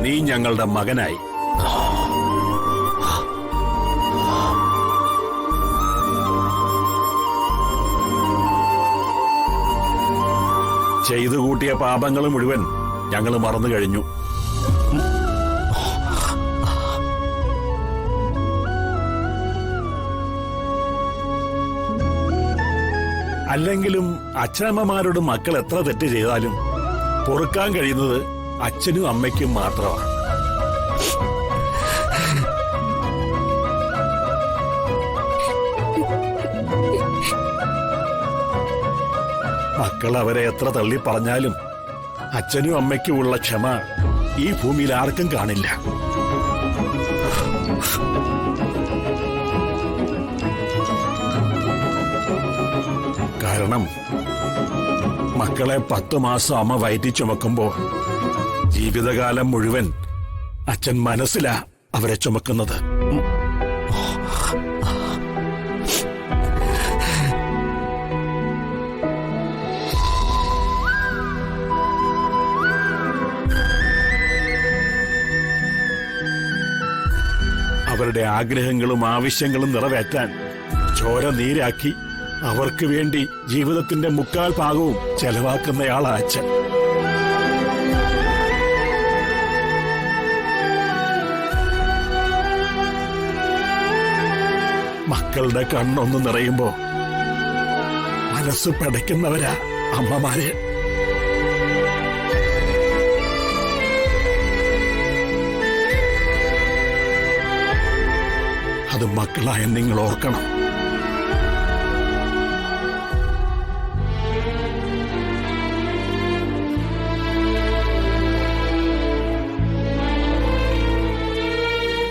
നീ ഞങ്ങളുടെ മകനായി. ചെയ്തു കൂട്ടിയ പാപങ്ങൾ മുഴുവൻ ഞങ്ങൾ മറന്നു കഴിഞ്ഞു. അല്ലെങ്കിലും അച്ഛനമ്മമാരോട് മക്കൾ എത്ര തെറ്റ് ചെയ്താലും പൊറുക്കാൻ കഴിയുന്നത് അച്ഛനും അമ്മയ്ക്കും മാത്രമാണ്. മക്കൾ അവരെ എത്ര തള്ളി പറഞ്ഞാലും അച്ഛനും അമ്മയ്ക്കും ഉള്ള ക്ഷമ ഈ ഭൂമിയിൽ ആർക്കും കാണില്ല. കാരണം മക്കളെ 10 മാസം അമ്മ വയറ്റി ചുമക്കുമ്പോ ജീവിതകാലം മുഴുവൻ അച്ഛൻ മനസ്സിലാ അവരെ ചുമക്കുന്നത്. അവരുടെ ആഗ്രഹങ്ങളും ആവശ്യങ്ങളും നിറവേറ്റാൻ ചോര നീരാക്കി അവർക്ക് വേണ്ടി ജീവിതത്തിന്റെ 3/4 ഭാഗവും ചെലവാക്കുന്നയാളാ അച്ഛൻ. മക്കളുടെ കണ്ണൊന്ന് നിറയുമ്പോ മനസ്സ് പടയ്ക്കുന്നവരാ അമ്മമാരെ. അത് മക്കളായ നിങ്ങൾ ഓർക്കണം.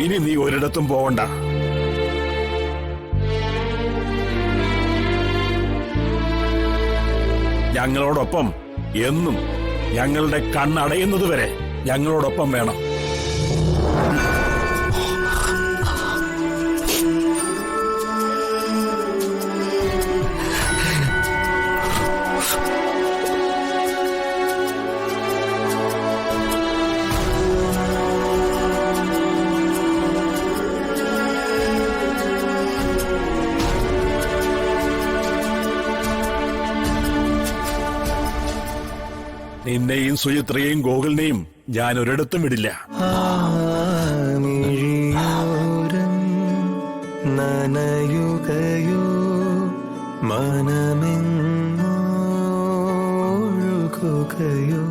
ഇനി നീ ഒരിടത്തും പോവണ്ട. ഞങ്ങളോടൊപ്പം എന്നും ഞങ്ങളുടെ കണ്ണടയുന്നതുവരെ ഞങ്ങളോടൊപ്പം വേണം. നിന്നെയും സുചിത്രയെയും ഗോകുലിനെയും ഞാൻ ഒരിടത്തും വിടില്ല. നനയുകയോ മനമെങ്ങോ ഒഴുകുകയോ